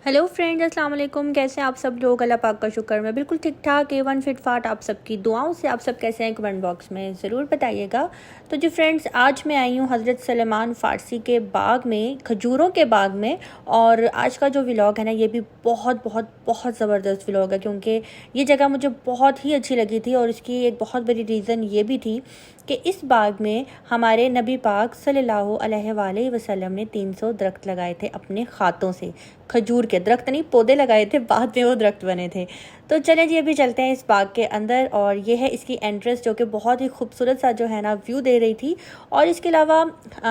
Hello friends, अस्सलाम वालेकुम। कैसे हैं आप सब लोग? अल्लाह पाक का शुक्र, मैं बिल्कुल ठीक ठाक A1 फिट फाट। आप सबकी दुआओं से आप सब कैसे हैं कमेंट बॉक्स में ज़रूर बताइएगा। तो जी फ्रेंड्स, आज मैं आई हूँ हज़रत सलेमान फ़ारसी के बाग में, खजूरों के बाग में। और आज का जो व्लॉग है ना, ये भी बहुत बहुत बहुत ज़बरदस्त व्लॉग है, क्योंकि ये जगह मुझे बहुत ही अच्छी लगी थी। और इसकी एक बहुत बड़ी रीज़न ये भी थी कि इस बाग में हमारे नबी पाक सल्लल्लाहु अलैहि वसल्लम ने 300 दरख्त लगाए थे अपने हाथों से। खजूर के दरख्त नहीं, पौधे लगाए थे, बाद में वो दरख्त बने थे। तो चलें जी, अभी चलते हैं इस बाग के अंदर। और ये है इसकी एंट्रेंस, जो कि बहुत ही खूबसूरत सा जो है ना व्यू दे रही थी। और इसके अलावा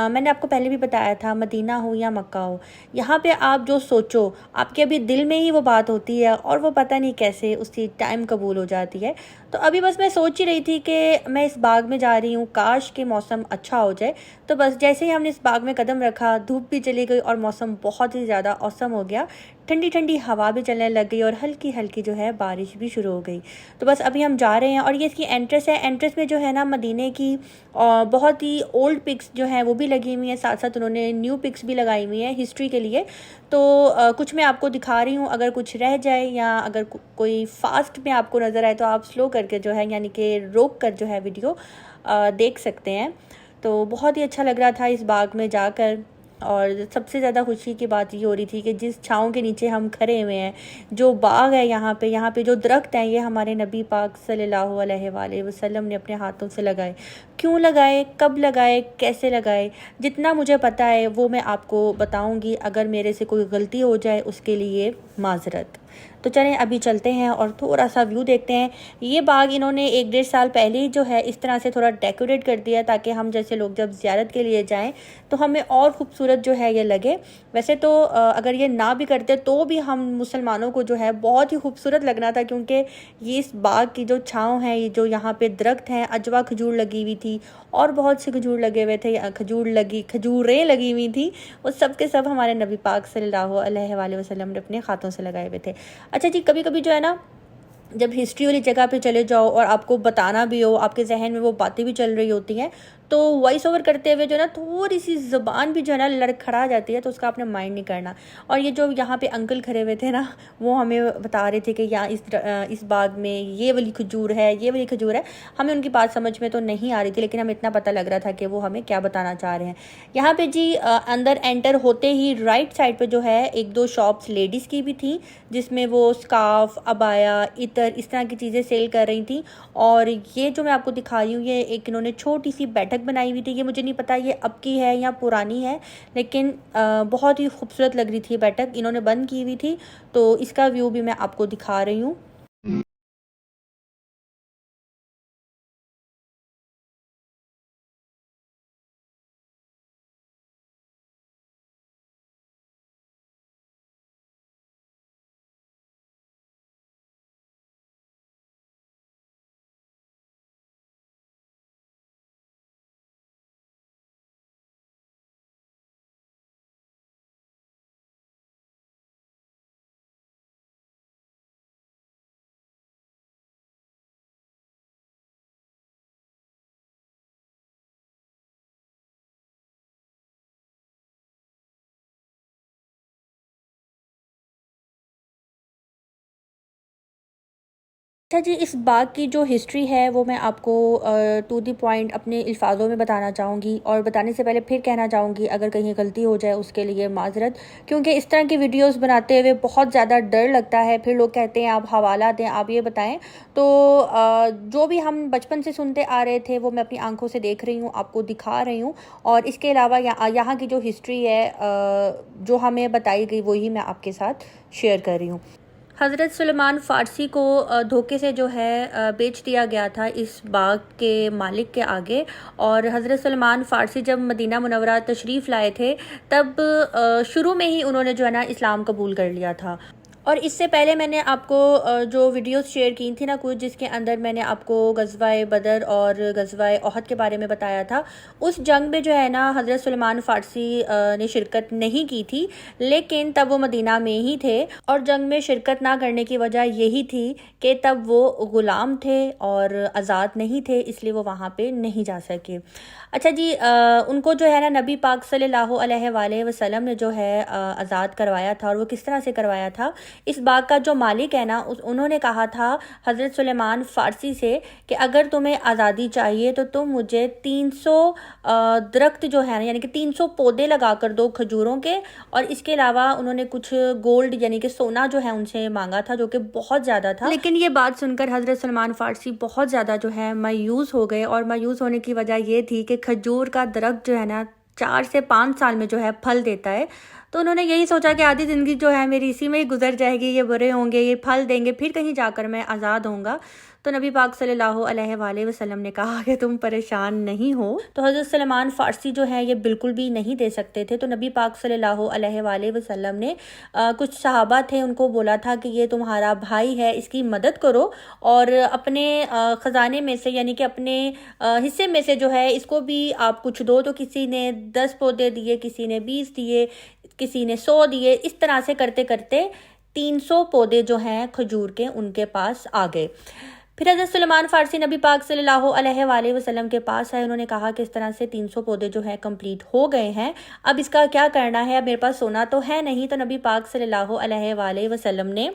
मैंने आपको पहले भी बताया था, मदीना हो या मक्का हो, यहाँ पे आप जो सोचो आपके अभी दिल में ही वो बात होती है, और वो पता नहीं कैसे उसी टाइम कबूल हो जाती है। तो अभी बस मैं सोच ही रही थी कि मैं इस बाग में जा रही हूँ, काश के मौसम अच्छा हो जाए। तो बस जैसे ही हमने इस बाग में कदम रखा, धूप भी चली गई और मौसम बहुत ही ज़्यादा औसम हो गया। ठंडी ठंडी हवा भी चलने लग गई और हल्की हल्की जो है बारिश भी शुरू हो गई। तो बस अभी हम जा रहे हैं। और ये इसकी एंट्रेंस है। एंट्रेंस में जो है ना, मदीने की बहुत ही ओल्ड पिक्स जो हैं वो भी लगी हुई हैं, साथ साथ उन्होंने न्यू पिक्स भी लगाई हुई हैं हिस्ट्री के लिए। तो कुछ मैं आपको दिखा रही हूँ, अगर कुछ रह जाए या अगर कोई फास्ट में आपको नज़र आए तो आप स्लो करके जो है, यानी कि रोक कर जो है वीडियो देख सकते हैं। तो बहुत ही अच्छा लग रहा था इस बाग में जाकर। और सबसे ज़्यादा खुशी की बात ये हो रही थी कि जिस छाँव के नीचे हम खड़े हुए हैं, जो बाग है यहाँ पे जो दरख्त हैं, ये हमारे नबी पाक सल्लल्लाहु अलैहि वसल्लम ने अपने हाथों से लगाए। क्यों लगाए, कब लगाए, कैसे लगाए, जितना मुझे पता है वो मैं आपको बताऊंगी। अगर मेरे से कोई गलती हो जाए उसके लिए माजरत। तो चलें अभी चलते हैं और थोड़ा सा व्यू देखते हैं। ये बाग इन्होंने 1-1.5 साल पहले ही जो है इस तरह से थोड़ा डेकोरेट कर दिया, ताकि हम जैसे लोग जब ज़ियारत के लिए जाएं तो हमें और ख़ूबसूरत जो है ये लगे। वैसे तो अगर ये ना भी करते तो भी हम मुसलमानों को जो है बहुत ही खूबसूरत लगना था, क्योंकि ये इस बाग की जो छाँव है, ये जो यहाँ पे दरख्त हैं, अजवा खजूर लगी हुई थी और बहुत से खजूर लगे हुए थे, खजूरें लगी हुई थी। वो सब के सब हमारे नबी पाक सल्लल्लाहु अलैहि वसल्लम ने अपने हाथों से लगाए हुए थे। अच्छा जी, कभी कभी जो है ना, जब हिस्ट्री वाली जगह पे चले जाओ और आपको बताना भी हो, आपके जहन में वो बातें भी चल रही होती हैं, तो वॉइस ओवर करते हुए जो है ना, थोड़ी सी ज़ुबान भी जो है ना लड़खड़ा जाती है, तो उसका आपने माइंड नहीं करना। और ये जो यहाँ पे अंकल खड़े हुए थे ना, वो हमें बता रहे थे कि यहाँ इस बाग में ये वाली खजूर है, ये वाली खजूर है। हमें उनकी बात समझ में तो नहीं आ रही थी, लेकिन हमें इतना पता लग रहा था कि वो हमें क्या बताना चाह रहे हैं। यहाँ पे जी अंदर एंटर होते ही राइट साइड पर जो है 1-2 शॉप्स लेडीज़ की भी थी, जिसमें वो स्कार्फ, अबाया, इतर, इस तरह की चीज़ें सेल कर रही थी। और ये जो मैं आपको दिखा रही हूँ, ये एक इन्होंने छोटी सी बैठक बनाई हुई थी। ये मुझे नहीं पता ये अब की है या पुरानी है, लेकिन बहुत ही खूबसूरत लग रही थी। ये बैठक इन्होंने बंद की हुई थी, तो इसका व्यू भी मैं आपको दिखा रही हूँ। अच्छा जी, इस बाग की जो हिस्ट्री है वो मैं आपको टू द पॉइंट अपने अल्फाजों में बताना चाहूँगी। और बताने से पहले फिर कहना चाहूँगी, अगर कहीं गलती हो जाए उसके लिए माजरत, क्योंकि इस तरह की वीडियोस बनाते हुए बहुत ज़्यादा डर लगता है। फिर लोग कहते हैं आप हवाला दें, आप ये बताएं। तो जो भी हम बचपन से सुनते आ रहे थे वो मैं अपनी आंखों से देख रही हूँ, आपको दिखा रही हूँ। और इसके अलावा यहाँ की जो हिस्ट्री है जो हमें बताई गई, वही मैं आपके साथ शेयर कर रही हूँ। हज़रत सलेमान फ़ारसी को धोखे से जो है बेच दिया गया था इस बाग के मालिक के आगे। और हज़रत सलेमान फ़ारसी जब मदीना मुनव्वरा तशरीफ़ लाए थे, तब शुरू में ही उन्होंने जो है ना इस्लाम कबूल कर लिया था। और इससे पहले मैंने आपको जो वीडियोस शेयर की थी ना कुछ, जिसके अंदर मैंने आपको ग़ज़वा-ए बदर और ग़ज़वा-ए ओहद के बारे में बताया था। उस जंग में जो है ना हज़रत सुलेमान फ़ारसी ने शिरकत नहीं की थी, लेकिन तब वो मदीना में ही थे और जंग में शिरकत ना करने की वजह यही थी कि तब वो ग़ुलाम थे और आज़ाद नहीं थे, इसलिए वो वहाँ पे नहीं जा सके। अच्छा जी, उनको जो है ना नबी पाक सल्लल्लाहु अलैहि वसल्लम ने जो है आज़ाद करवाया था, और वो किस तरह से करवाया था। इस बाग का जो मालिक है ना उन्होंने कहा था हज़रत सुलेमान फ़ारसी से कि अगर तुम्हें आज़ादी चाहिए तो तुम मुझे 300 दरख्त जो है ना, यानी कि 300 पौधे लगा कर दो खजूरों के, और इसके अलावा उन्होंने कुछ गोल्ड यानी कि सोना जो है उनसे मांगा था, जो कि बहुत ज़्यादा था। लेकिन ये बात सुनकर हज़रत सलमान फ़ारसी बहुत ज़्यादा जो है मायूस हो गए, और मायूस होने की वजह ये थी कि खजूर का दरख्त जो है ना 4 से 5 साल में जो है फल देता है। तो उन्होंने यही सोचा कि आधी ज़िंदगी जो है मेरी इसी में ही गुजर जाएगी, ये बड़े होंगे, ये फल देंगे, फिर कहीं जाकर मैं आज़ाद होऊंगा। तो नबी पाक सल्लल्लाहु अलैहि वसल्लम ने कहा कि तुम परेशान नहीं हो। तो हज़रत सलमान फ़ारसी जो है ये बिल्कुल भी नहीं दे सकते थे। तो नबी पाक सल्लल्लाहु अलैहि वसल्लम ने कुछ सहाबा थे उनको बोला था कि ये तुम्हारा भाई है, इसकी मदद करो, और अपने ख़जाने में से यानी कि अपने हिस्से में से जो है इसको भी आप कुछ दो। तो किसी ने 10 पौधे दिए, किसी ने 20 दिए, किसी ने 100 दिए। इस तरह से करते करते 300 पौधे जो हैं खजूर के उनके पास आ गए। फिर हज़रत सुलेमान फ़ारसी नबी पाक सल्लल्लाहु अलैहि वसल्लम के पास आए। उन्होंने कहा कि इस तरह से 300 पौधे जो हैं कंप्लीट हो गए हैं, अब इसका क्या करना है, अब मेरे पास सोना तो है नहीं। तो नबी पाक सल्लल्लाहु अलैहि वसल्लम ने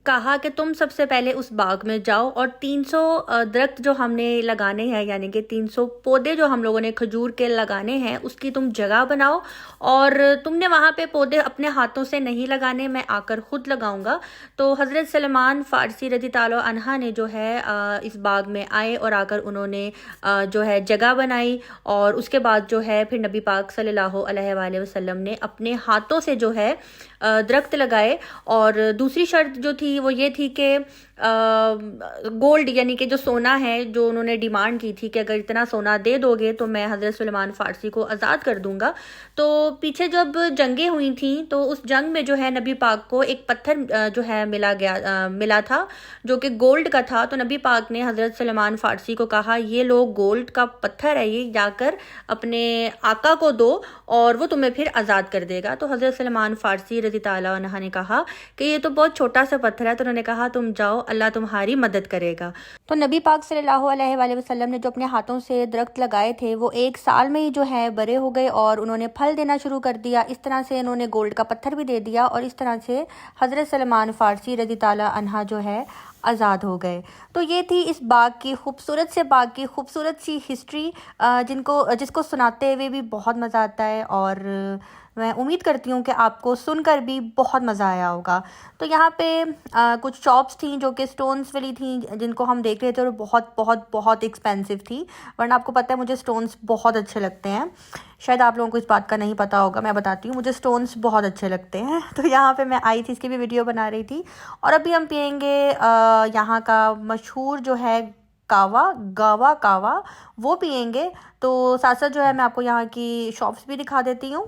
कहा कि तुम सबसे पहले उस बाग में जाओ और 300 दरख्त जो हमने लगाने हैं, यानी कि 300 पौधे जो हम लोगों ने खजूर के लगाने हैं, उसकी तुम जगह बनाओ, और तुमने वहाँ पे पौधे अपने हाथों से नहीं लगाने, मैं आकर खुद लगाऊंगा। तो हज़रत सलमान फ़ारसी रज़ी ताला अन्हा ने जो है इस बाग में आए और आकर उन्होंने जो है जगह बनाई, और उसके बाद जो है फिर नबी पाक सल्लल्लाहु अलैहि वसल्लम ने अपने हाथों से जो है दरख्त लगाए। और दूसरी शर्त जो थी वो ये थी कि गोल्ड यानी कि जो सोना है, जो उन्होंने डिमांड की थी कि अगर इतना सोना दे दोगे तो मैं हज़रत सुलेमान फ़ारसी को आज़ाद कर दूंगा। तो पीछे जब जंगें हुई थी तो उस जंग में जो है नबी पाक को एक पत्थर जो है मिला था, जो कि गोल्ड का था। तो नबी पाक ने हज़रत सुलेमान फ़ारसी को कहा ये लो गोल्ड का पत्थर है, ये जाकर अपने आका को दो और वो तुम्हें फिर आज़ाद कर देगा। तो हज़रत सलमान फ़ारसी रज़ी ताला अन्हा ने कहा कि ये तो बहुत छोटा सा पत्थर है। तो उन्होंने कहा तुम जाओ, अल्लाह तुम्हारी मदद करेगा। तो नबी पाक सल्लल्लाहु अलैहि वसल्लम ने जो अपने हाथों से दरख्त लगाए थे वो 1 साल में ही जो है बड़े हो गए और उन्होंने फल देना शुरू कर दिया। इस तरह से उन्होंने गोल्ड का पत्थर भी दे दिया, और इस तरह से हज़रत सलमान फ़ारसी रज़ी ताला अन्हा जो है आज़ाद हो गए। तो ये थी इस बाग की खूबसूरत से बाग की खूबसूरत सी हिस्ट्री, जिसको सुनाते हुए भी बहुत मज़ा आता है, और मैं उम्मीद करती हूँ कि आपको सुनकर भी बहुत मज़ा आया होगा। तो यहाँ पे कुछ शॉप्स थी जो कि स्टोन्स वाली थी, जिनको हम देख रहे थे, और बहुत बहुत बहुत एक्सपेंसिव थी। वरना आपको पता है मुझे स्टोन्स बहुत अच्छे लगते हैं। शायद आप लोगों को इस बात का नहीं पता होगा, मैं बताती हूँ, मुझे स्टोन्स बहुत अच्छे लगते हैं। तो यहाँ पे मैं आई थी, इसकी भी वीडियो बना रही थी। और अभी हम पियेंगे यहाँ का मशहूर जो है गावा कावा, वो पियेंगे। तो साथ साथ जो है मैं आपको यहाँ की शॉप्स भी दिखा देती हूँ।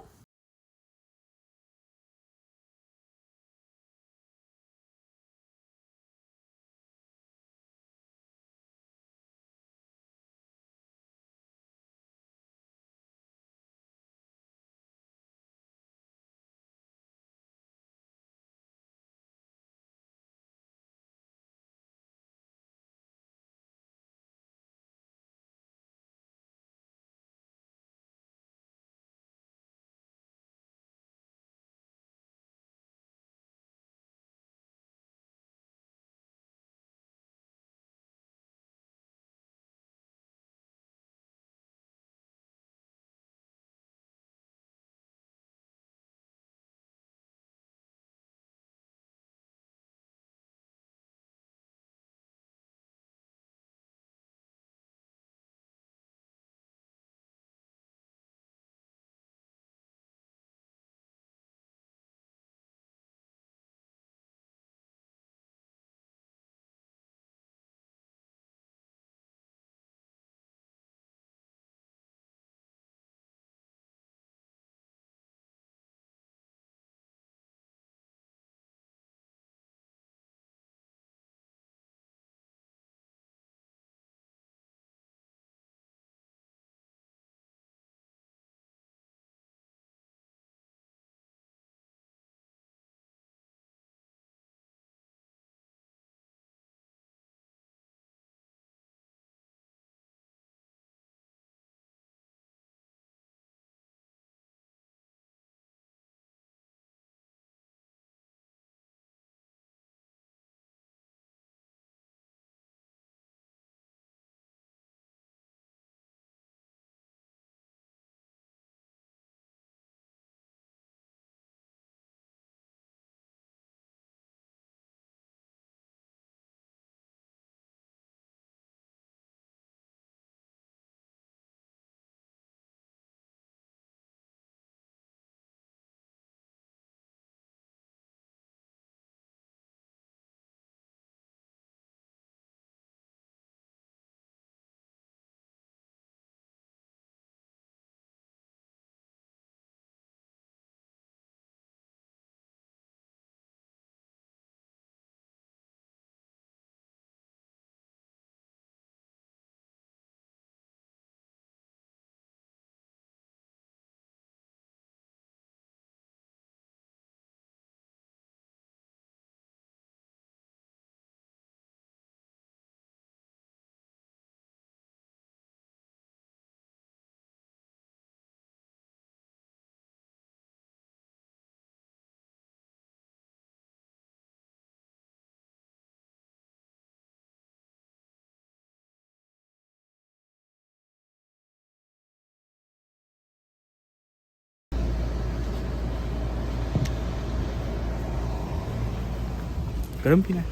गर्म पीना है?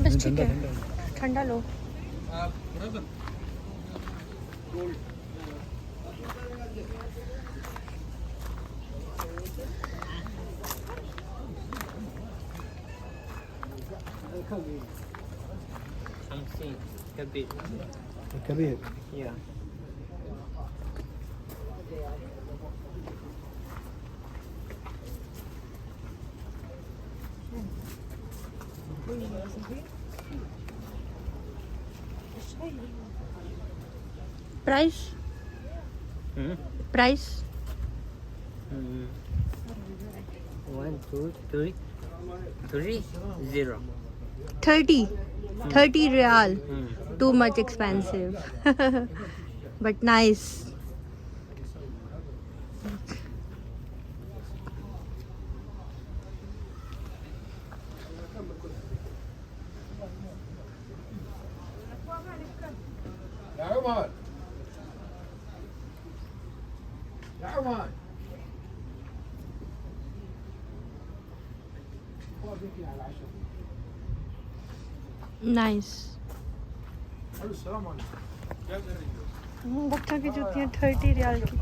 बस ठीक है, ठंडा लो। Something a bit. कभी Yeah. Price price 1, 2, 3, 0. 30 riyal, too much expensive but nice. Nice. बच्चों की जूतियाँ 30 रियाल की।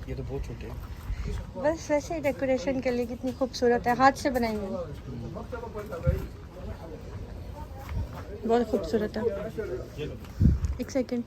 ये तो बहुत छोटे हैं। बस वैसे ही डेकोरेशन के लिए कितनी खूबसूरत है, हाथ से बनाई हुई, बहुत खूबसूरत है। एक सेकंड।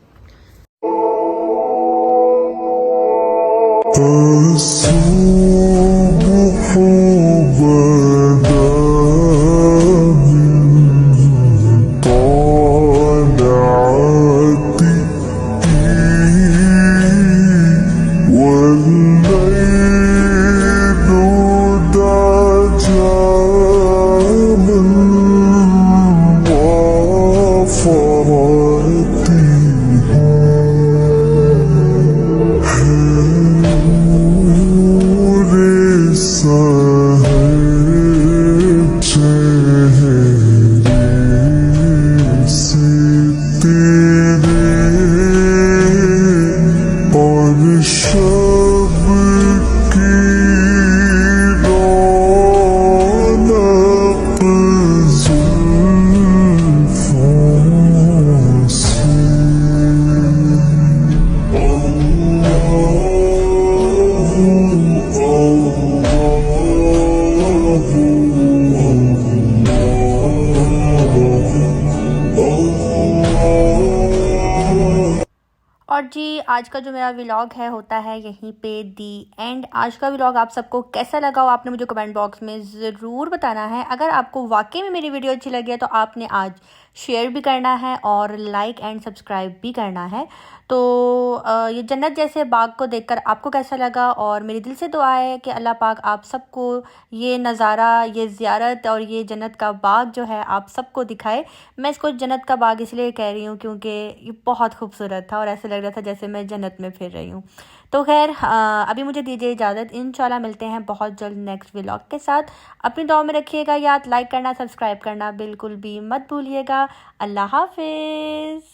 और जी आज का जो मेरा व्लॉग है होता है यहीं पे दी एंड। आज का व्लॉग आप सबको कैसा लगा हो आपने मुझे कमेंट बॉक्स में ज़रूर बताना है। अगर आपको वाकई में मेरी वीडियो अच्छी लगी है तो आपने आज शेयर भी करना है और लाइक एंड सब्सक्राइब भी करना है। तो ये जन्नत जैसे बाग को देखकर आपको कैसा लगा, और मेरे दिल से दुआ है कि अल्लाह पाक आप सबको ये नज़ारा, ये ज़ियारत और ये जन्नत का बाग जो है आप सबको दिखाए। मैं इसको जन्नत का बाग इसलिए कह रही हूँ क्योंकि ये बहुत खूबसूरत था और ऐसे लग रहा था जैसे मैं जन्नत में फिर रही हूँ। तो खैर अभी मुझे दीजिए इजाज़त, इंशाल्लाह मिलते हैं बहुत जल्द नेक्स्ट व्लॉग के साथ। अपनी दुआ में रखिएगा याद, लाइक करना सब्सक्राइब करना बिल्कुल भी मत भूलिएगा। अल्लाह हाफिज़।